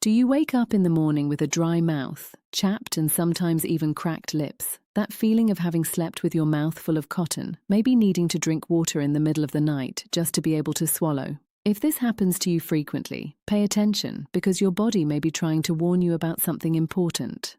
Do you wake up in the morning with a dry mouth, chapped and sometimes even cracked lips? That feeling of having slept with your mouth full of cotton, maybe needing to drink water in the middle of the night just to be able to swallow? If this happens to you frequently, pay attention because your body may be trying to warn you about something important.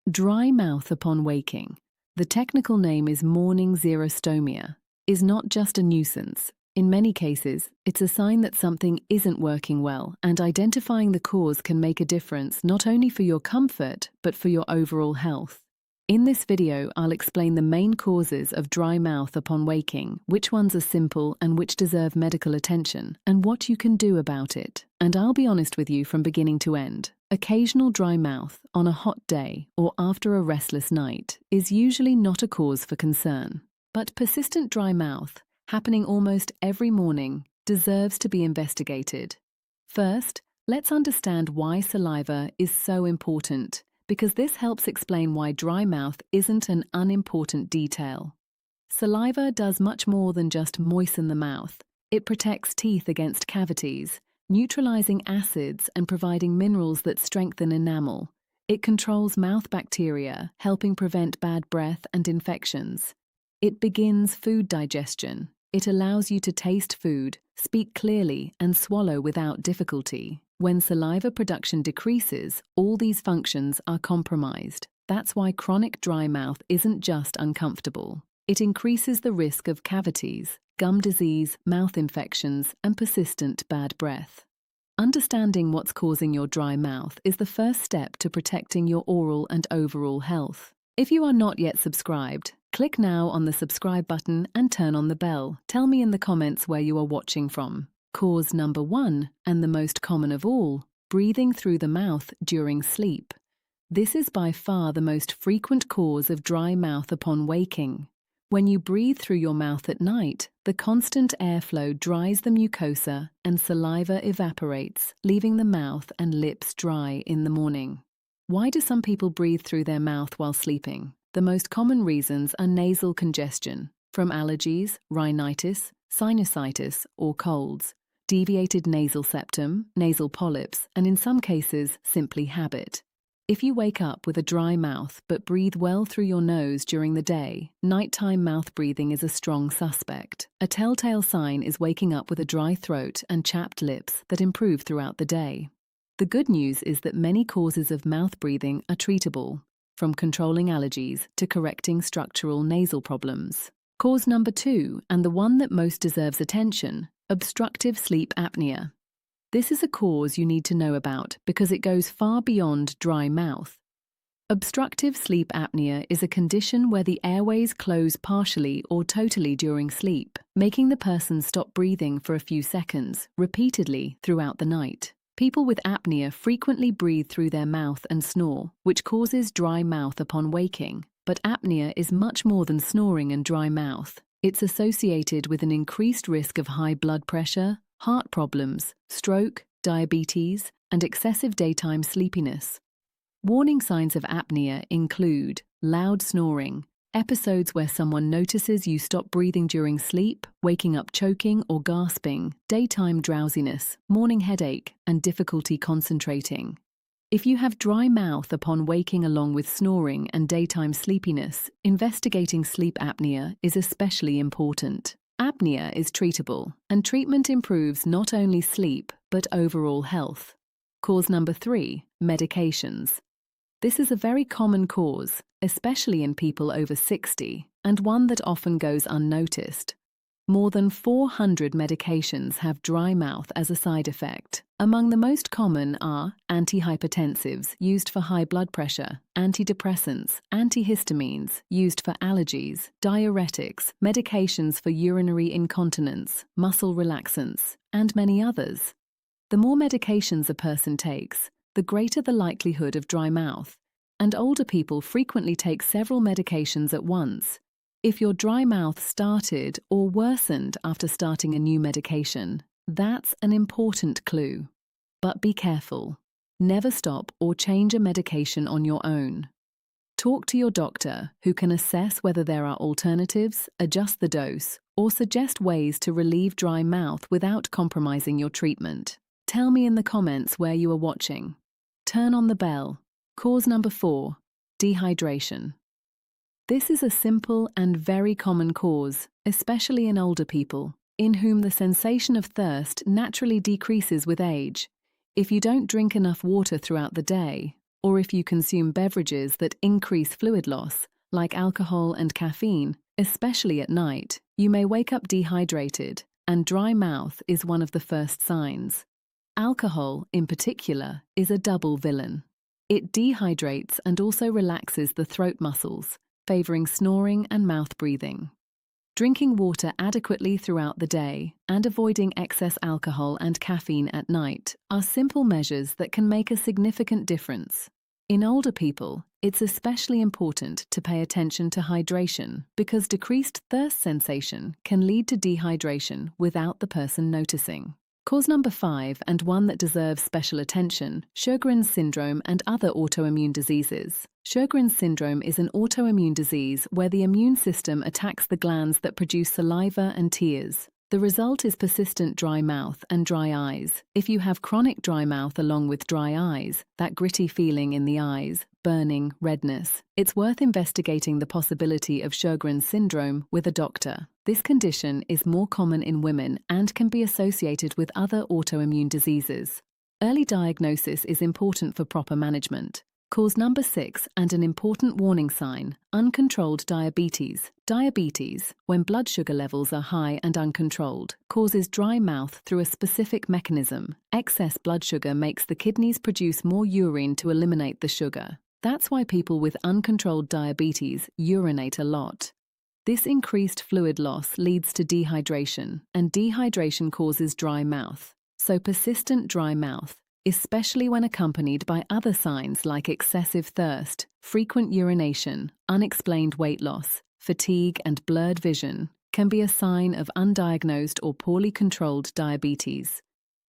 Dry mouth upon waking, the technical name is morning xerostomia, is not just a nuisance. In many cases, it's a sign that something isn't working well, and identifying the cause can make a difference not only for your comfort, but for your overall health. In this video, I'll explain the main causes of dry mouth upon waking, which ones are simple and which deserve medical attention, and what you can do about it. And I'll be honest with you from beginning to end. Occasional dry mouth on a hot day or after a restless night is usually not a cause for concern. But persistent dry mouth, happening almost every morning, deserves to be investigated. First, let's understand why saliva is so important, because this helps explain why dry mouth isn't an unimportant detail. Saliva does much more than just moisten the mouth. It protects teeth against cavities, neutralizing acids and providing minerals that strengthen enamel. It controls mouth bacteria, helping prevent bad breath and infections. It begins food digestion. It allows you to taste food, speak clearly, and swallow without difficulty. When saliva production decreases, all these functions are compromised. That's why chronic dry mouth isn't just uncomfortable. It increases the risk of cavities, gum disease, mouth infections, and persistent bad breath. Understanding what's causing your dry mouth is the first step to protecting your oral and overall health. If you are not yet subscribed, click now on the subscribe button and turn on the bell. Tell me in the comments where you are watching from. Cause number 1, and the most common of all, breathing through the mouth during sleep. This is by far the most frequent cause of dry mouth upon waking. When you breathe through your mouth at night, the constant airflow dries the mucosa and saliva evaporates, leaving the mouth and lips dry in the morning. Why do some people breathe through their mouth while sleeping? The most common reasons are nasal congestion, from allergies, rhinitis, sinusitis, or colds, deviated nasal septum, nasal polyps, and in some cases, simply habit. If you wake up with a dry mouth but breathe well through your nose during the day, nighttime mouth breathing is a strong suspect. A telltale sign is waking up with a dry throat and chapped lips that improve throughout the day. The good news is that many causes of mouth breathing are treatable, from controlling allergies to correcting structural nasal problems. Cause number 2, and the one that most deserves attention, obstructive sleep apnea. This is a cause you need to know about because it goes far beyond dry mouth. Obstructive sleep apnea is a condition where the airways close partially or totally during sleep, making the person stop breathing for a few seconds, repeatedly throughout the night. People with apnea frequently breathe through their mouth and snore, which causes dry mouth upon waking. But apnea is much more than snoring and dry mouth. It's associated with an increased risk of high blood pressure, heart problems, stroke, diabetes, and excessive daytime sleepiness. Warning signs of apnea include loud snoring, episodes where someone notices you stop breathing during sleep, waking up choking or gasping, daytime drowsiness, morning headache, and difficulty concentrating. If you have dry mouth upon waking along with snoring and daytime sleepiness, investigating sleep apnea is especially important. Apnea is treatable, and treatment improves not only sleep, but overall health. Cause number 3, medications. This is a very common cause, especially in people over 60, and one that often goes unnoticed. More than 400 medications have dry mouth as a side effect. Among the most common are antihypertensives used for high blood pressure, antidepressants, antihistamines used for allergies, diuretics, medications for urinary incontinence, muscle relaxants, and many others. The more medications a person takes, the greater the likelihood of dry mouth, and older people frequently take several medications at once. If your dry mouth started or worsened after starting a new medication, that's an important clue. But be careful. Never stop or change a medication on your own. Talk to your doctor, who can assess whether there are alternatives, adjust the dose, or suggest ways to relieve dry mouth without compromising your treatment. Tell me in the comments where you are watching. Turn on the bell. Cause number 4, dehydration. This is a simple and very common cause, especially in older people, in whom the sensation of thirst naturally decreases with age. If you don't drink enough water throughout the day, or if you consume beverages that increase fluid loss, like alcohol and caffeine, especially at night, you may wake up dehydrated, and dry mouth is one of the first signs. Alcohol, in particular, is a double villain. It dehydrates and also relaxes the throat muscles, favoring snoring and mouth breathing. Drinking water adequately throughout the day and avoiding excess alcohol and caffeine at night are simple measures that can make a significant difference. In older people, it's especially important to pay attention to hydration because decreased thirst sensation can lead to dehydration without the person noticing. Cause number 5, and one that deserves special attention, Sjögren's syndrome and other autoimmune diseases. Sjögren's syndrome is an autoimmune disease where the immune system attacks the glands that produce saliva and tears. The result is persistent dry mouth and dry eyes. If you have chronic dry mouth along with dry eyes, that gritty feeling in the eyes, burning, redness, it's worth investigating the possibility of Sjögren's syndrome with a doctor. This condition is more common in women and can be associated with other autoimmune diseases. Early diagnosis is important for proper management. Cause number 6, and an important warning sign, uncontrolled diabetes. Diabetes, when blood sugar levels are high and uncontrolled, causes dry mouth through a specific mechanism. Excess blood sugar makes the kidneys produce more urine to eliminate the sugar. That's why people with uncontrolled diabetes urinate a lot. This increased fluid loss leads to dehydration, and dehydration causes dry mouth. So persistent dry mouth, especially when accompanied by other signs like excessive thirst, frequent urination, unexplained weight loss, fatigue, and blurred vision, can be a sign of undiagnosed or poorly controlled diabetes.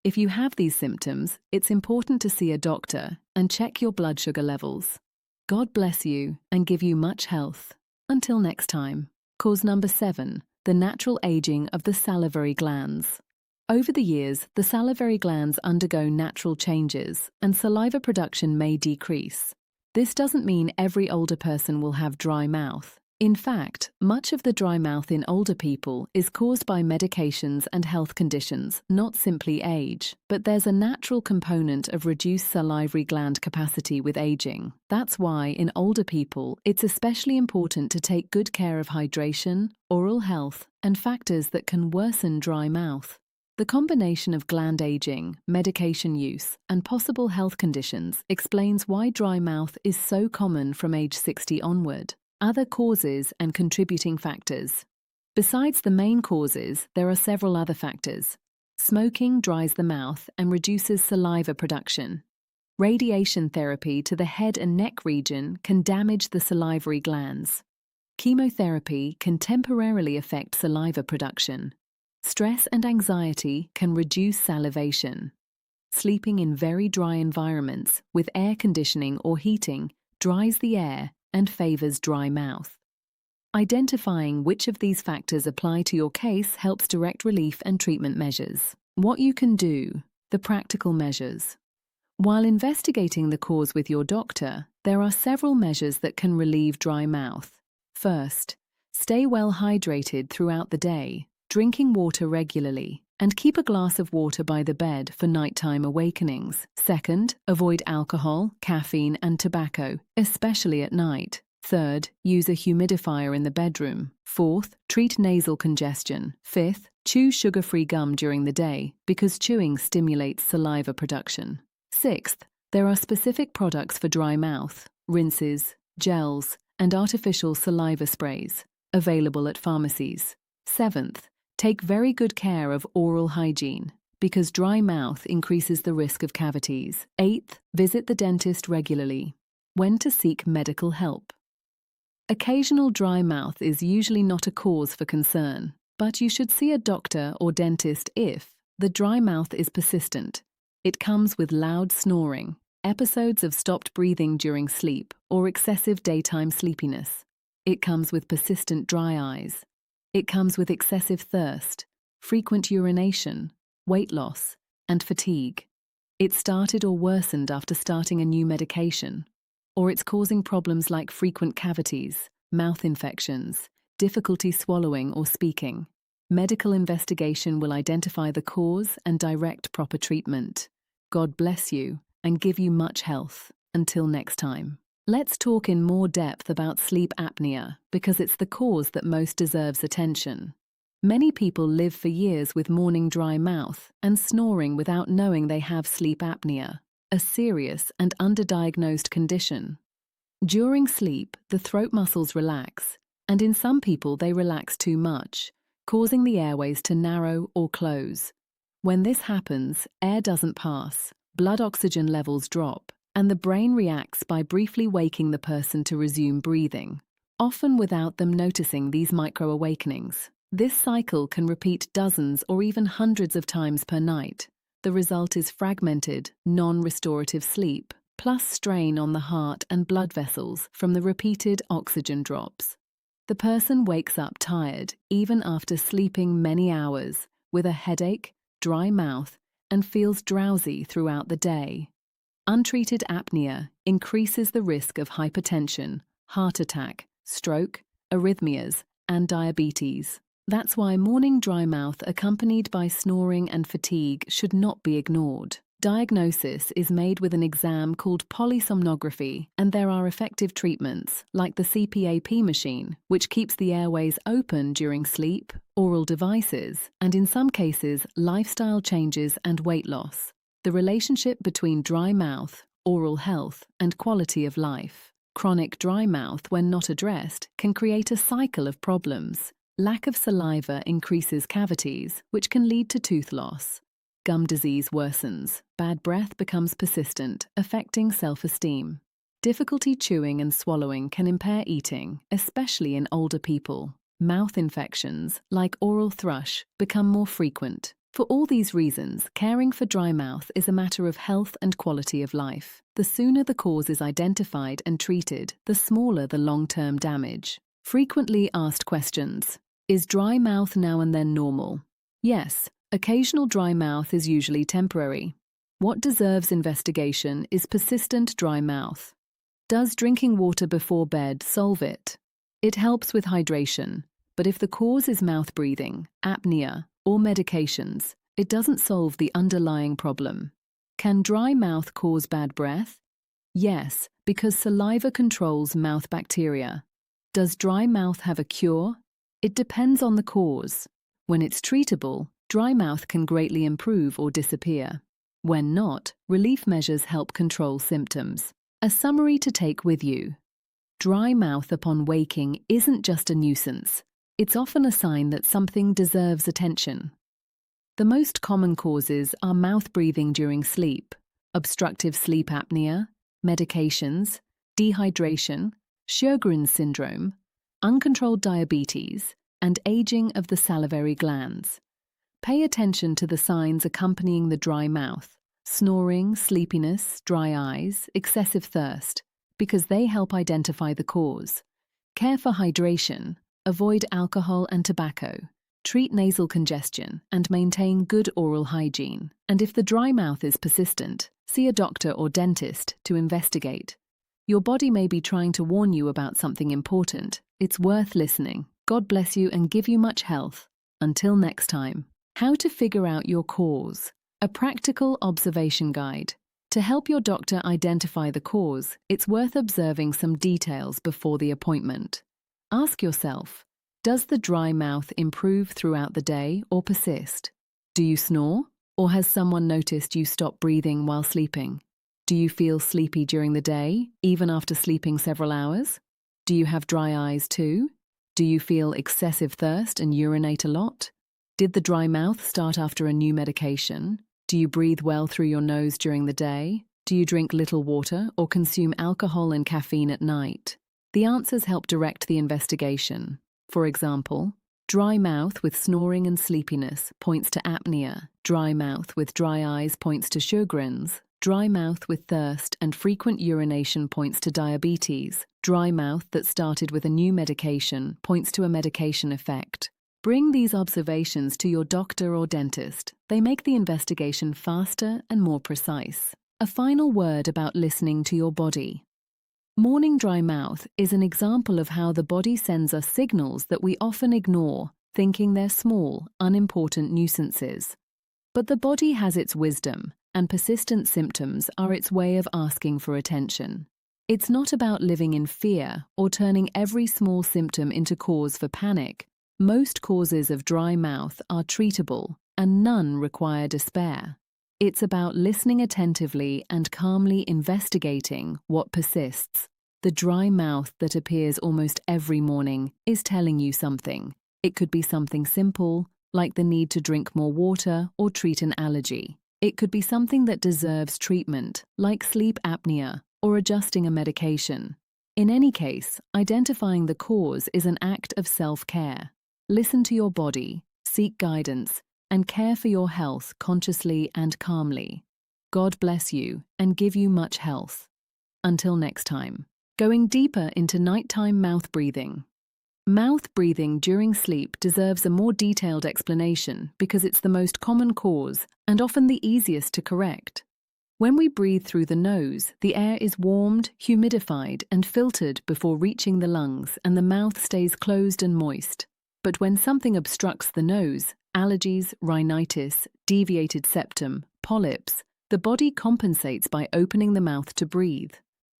If you have these symptoms, it's important to see a doctor and check your blood sugar levels. God bless you and give you much health. Until next time. Cause number 7, the natural aging of the salivary glands. Over the years, the salivary glands undergo natural changes, and saliva production may decrease. This doesn't mean every older person will have dry mouth. In fact, much of the dry mouth in older people is caused by medications and health conditions, not simply age. But there's a natural component of reduced salivary gland capacity with aging. That's why, in older people, it's especially important to take good care of hydration, oral health, and factors that can worsen dry mouth. The combination of gland aging, medication use, and possible health conditions explains why dry mouth is so common from age 60 onward. Other causes and contributing factors. Besides the main causes, there are several other factors. Smoking dries the mouth and reduces saliva production. Radiation therapy to the head and neck region can damage the salivary glands. Chemotherapy can temporarily affect saliva production. Stress and anxiety can reduce salivation. Sleeping in very dry environments with air conditioning or heating dries the air and favors dry mouth. Identifying which of these factors apply to your case helps direct relief and treatment measures. What you can do, the practical measures. While investigating the cause with your doctor, there are several measures that can relieve dry mouth. First, stay well hydrated throughout the day, drinking water regularly, and keep a glass of water by the bed for nighttime awakenings. Second, avoid alcohol, caffeine, and tobacco, especially at night. Third, use a humidifier in the bedroom. Fourth, treat nasal congestion. Fifth, chew sugar-free gum during the day because chewing stimulates saliva production. Sixth, there are specific products for dry mouth, rinses, gels, and artificial saliva sprays, available at pharmacies. Seventh, take very good care of oral hygiene, because dry mouth increases the risk of cavities. Eighth, visit the dentist regularly. When to seek medical help. Occasional dry mouth is usually not a cause for concern, but you should see a doctor or dentist if the dry mouth is persistent. It comes with loud snoring, episodes of stopped breathing during sleep, or excessive daytime sleepiness. It comes with persistent dry eyes. It comes with excessive thirst, frequent urination, weight loss, and fatigue. It started or worsened after starting a new medication, or it's causing problems like frequent cavities, mouth infections, difficulty swallowing or speaking. Medical investigation will identify the cause and direct proper treatment. God bless you and give you much health. Until next time. Let's talk in more depth about sleep apnea because it's the cause that most deserves attention. Many people live for years with morning dry mouth and snoring without knowing they have sleep apnea, a serious and underdiagnosed condition. During sleep, the throat muscles relax, and in some people they relax too much, causing the airways to narrow or close. When this happens, air doesn't pass, blood oxygen levels drop, and the brain reacts by briefly waking the person to resume breathing, often without them noticing these micro-awakenings. This cycle can repeat dozens or even hundreds of times per night. The result is fragmented, non-restorative sleep, plus strain on the heart and blood vessels from the repeated oxygen drops. The person wakes up tired, even after sleeping many hours, with a headache, dry mouth, and feels drowsy throughout the day. Untreated apnea increases the risk of hypertension, heart attack, stroke, arrhythmias, and diabetes. That's why morning dry mouth accompanied by snoring and fatigue should not be ignored. Diagnosis is made with an exam called polysomnography, and there are effective treatments, like the CPAP machine, which keeps the airways open during sleep, oral devices, and in some cases, lifestyle changes and weight loss. The relationship between dry mouth, oral health, and quality of life. Chronic dry mouth, when not addressed, can create a cycle of problems. Lack of saliva increases cavities, which can lead to tooth loss. Gum disease worsens. Bad breath becomes persistent, affecting self-esteem. Difficulty chewing and swallowing can impair eating, especially in older people. Mouth infections, like oral thrush, become more frequent. For all these reasons, caring for dry mouth is a matter of health and quality of life. The sooner the cause is identified and treated, the smaller the long-term damage. Frequently asked questions. Is dry mouth now and then normal? Yes, occasional dry mouth is usually temporary. What deserves investigation is persistent dry mouth. Does drinking water before bed solve it? It helps with hydration, but if the cause is mouth breathing, apnea, or medications, it doesn't solve the underlying problem. Can dry mouth cause bad breath? Yes, because saliva controls mouth bacteria. Does dry mouth have a cure? It depends on the cause. When it's treatable, dry mouth can greatly improve or disappear. When not, relief measures help control symptoms. A summary to take with you. Dry mouth upon waking isn't just a nuisance. It's often a sign that something deserves attention. The most common causes are mouth breathing during sleep, obstructive sleep apnea, medications, dehydration, Sjögren's syndrome, uncontrolled diabetes, and aging of the salivary glands. Pay attention to the signs accompanying the dry mouth: snoring, sleepiness, dry eyes, excessive thirst, because they help identify the cause. Care for hydration, avoid alcohol and tobacco, treat nasal congestion, and maintain good oral hygiene. And if the dry mouth is persistent, see a doctor or dentist to investigate. Your body may be trying to warn you about something important. It's worth listening. God bless you and give you much health. Until next time. How to figure out your cause. A practical observation guide. To help your doctor identify the cause, it's worth observing some details before the appointment. Ask yourself, does the dry mouth improve throughout the day or persist? Do you snore? Or has someone noticed you stop breathing while sleeping? Do you feel sleepy during the day, even after sleeping several hours? Do you have dry eyes too? Do you feel excessive thirst and urinate a lot? Did the dry mouth start after a new medication? Do you breathe well through your nose during the day? Do you drink little water or consume alcohol and caffeine at night? The answers help direct the investigation. For example, dry mouth with snoring and sleepiness points to apnea. Dry mouth with dry eyes points to Sjögren's. Dry mouth with thirst and frequent urination points to diabetes. Dry mouth that started with a new medication points to a medication effect. Bring these observations to your doctor or dentist. They make the investigation faster and more precise. A final word about listening to your body. Morning dry mouth is an example of how the body sends us signals that we often ignore, thinking they're small, unimportant nuisances. But the body has its wisdom, and persistent symptoms are its way of asking for attention. It's not about living in fear or turning every small symptom into cause for panic. Most causes of dry mouth are treatable, and none require despair. It's about listening attentively and calmly investigating what persists. The dry mouth that appears almost every morning is telling you something. It could be something simple, like the need to drink more water or treat an allergy. It could be something that deserves treatment, like sleep apnea or adjusting a medication. In any case, identifying the cause is an act of self-care. Listen to your body, seek guidance, and care for your health consciously and calmly. God bless you and give you much health. Until next time. Going deeper into nighttime mouth breathing. Mouth breathing during sleep deserves a more detailed explanation because it's the most common cause and often the easiest to correct. When we breathe through the nose, the air is warmed, humidified, and filtered before reaching the lungs, and the mouth stays closed and moist. But when something obstructs the nose, allergies, rhinitis, deviated septum, polyps, the body compensates by opening the mouth to breathe.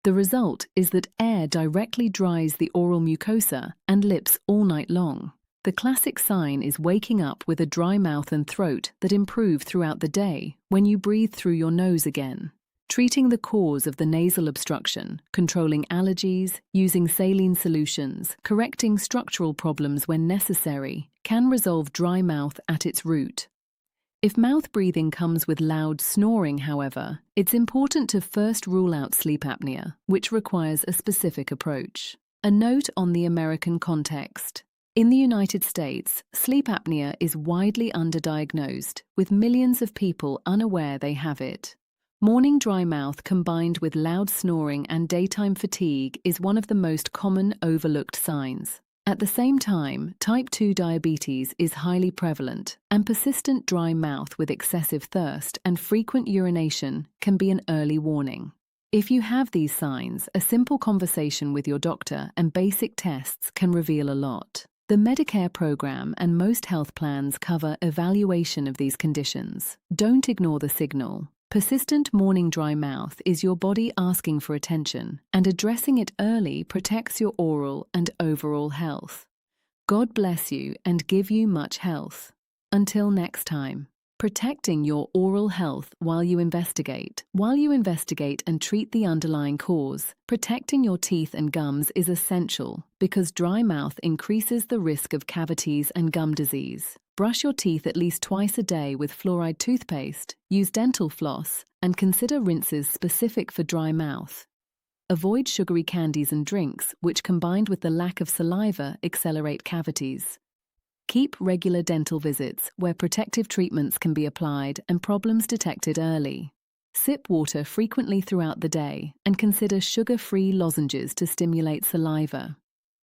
The result is that air directly dries the oral mucosa and lips all night long. The classic sign is waking up with a dry mouth and throat that improve throughout the day when you breathe through your nose again. Treating the cause of the nasal obstruction, controlling allergies, using saline solutions, correcting structural problems when necessary, can resolve dry mouth at its root. If mouth breathing comes with loud snoring, however, it's important to first rule out sleep apnea, which requires a specific approach. A note on the American context. In the United States, sleep apnea is widely underdiagnosed, with millions of people unaware they have it. Morning dry mouth combined with loud snoring and daytime fatigue is one of the most common overlooked signs. At the same time, type 2 diabetes is highly prevalent, and persistent dry mouth with excessive thirst and frequent urination can be an early warning. If you have these signs, a simple conversation with your doctor and basic tests can reveal a lot. The Medicare program and most health plans cover evaluation of these conditions. Don't ignore the signal. Persistent morning dry mouth is your body asking for attention, and addressing it early protects your oral and overall health. God bless you and give you much health. Until next time. Protecting your oral health while you investigate. While you investigate and treat the underlying cause, protecting your teeth and gums is essential because dry mouth increases the risk of cavities and gum disease. Brush your teeth at least twice a day with fluoride toothpaste, use dental floss, and consider rinses specific for dry mouth. Avoid sugary candies and drinks, which combined with the lack of saliva accelerate cavities. Keep regular dental visits where protective treatments can be applied and problems detected early. Sip water frequently throughout the day and consider sugar-free lozenges to stimulate saliva.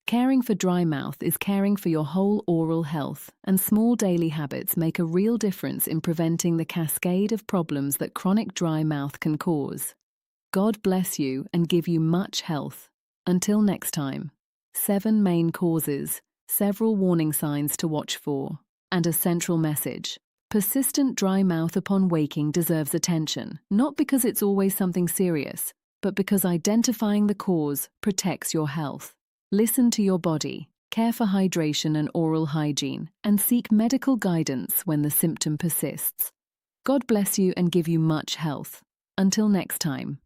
Caring for dry mouth is caring for your whole oral health, and small daily habits make a real difference in preventing the cascade of problems that chronic dry mouth can cause. God bless you and give you much health. Until next time. 7 main causes, several warning signs to watch for, and a central message. Persistent dry mouth upon waking deserves attention, not because it's always something serious, but because identifying the cause protects your health. Listen to your body, care for hydration and oral hygiene, and seek medical guidance when the symptom persists. God bless you and give you much health. Until next time.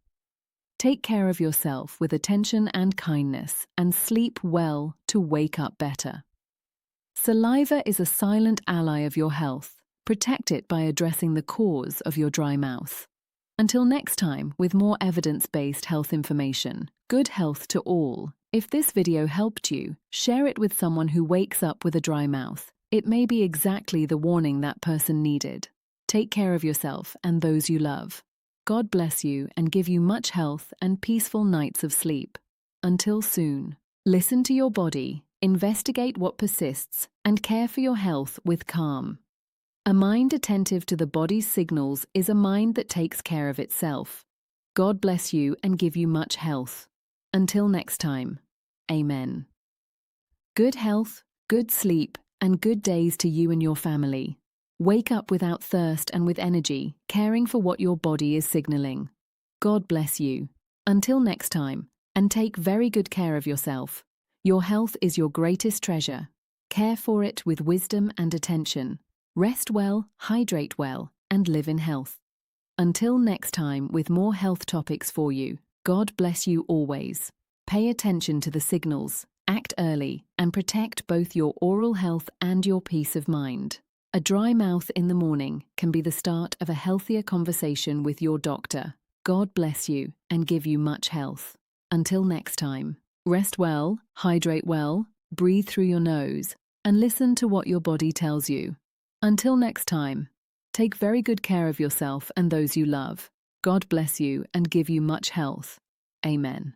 Take care of yourself with attention and kindness, and sleep well to wake up better. Saliva is a silent ally of your health. Protect it by addressing the cause of your dry mouth. Until next time, with more evidence-based health information. Good health to all. If this video helped you, share it with someone who wakes up with a dry mouth. It may be exactly the warning that person needed. Take care of yourself and those you love. God bless you and give you much health and peaceful nights of sleep. Until soon. Listen to your body, Investigate what persists and care for your health with calm. A mind attentive to the body's signals is a mind that takes care of itself. God bless you and give you much health. Until next time. Amen. Good health, good sleep, and good days to you and your family. Wake up without thirst and with energy, caring for what your body is signaling. God bless you. Until next time, and take very good care of yourself. Your health is your greatest treasure. Care for it with wisdom and attention. Rest well, hydrate well, and live in health. Until next time with more health topics for you, God bless you always. Pay attention to the signals, act early, and protect both your oral health and your peace of mind. A dry mouth in the morning can be the start of a healthier conversation with your doctor. God bless you and give you much health. Until next time, rest well, hydrate well, breathe through your nose, and listen to what your body tells you. Until next time, take very good care of yourself and those you love. God bless you and give you much health. Amen.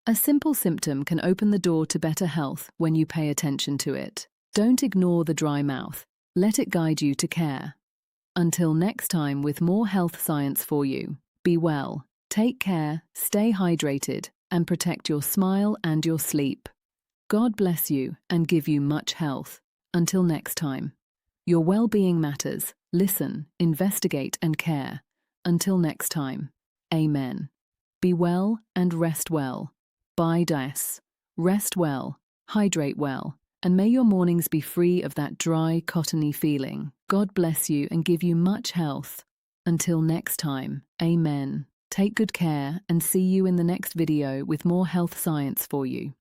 A simple symptom can open the door to better health when you pay attention to it. Don't ignore the dry mouth. Let it guide you to care. Until next time with more health science for you. Be well, take care, stay hydrated, and protect your smile and your sleep. God bless you and give you much health. Until next time. Your well-being matters. Listen, investigate, and care. Until next time. Amen. Be well and rest well. Bye des. Rest well, hydrate well, and may your mornings be free of that dry, cottony feeling. God bless you and give you much health. Until next time, amen. Take good care and see you in the next video with more health science for you.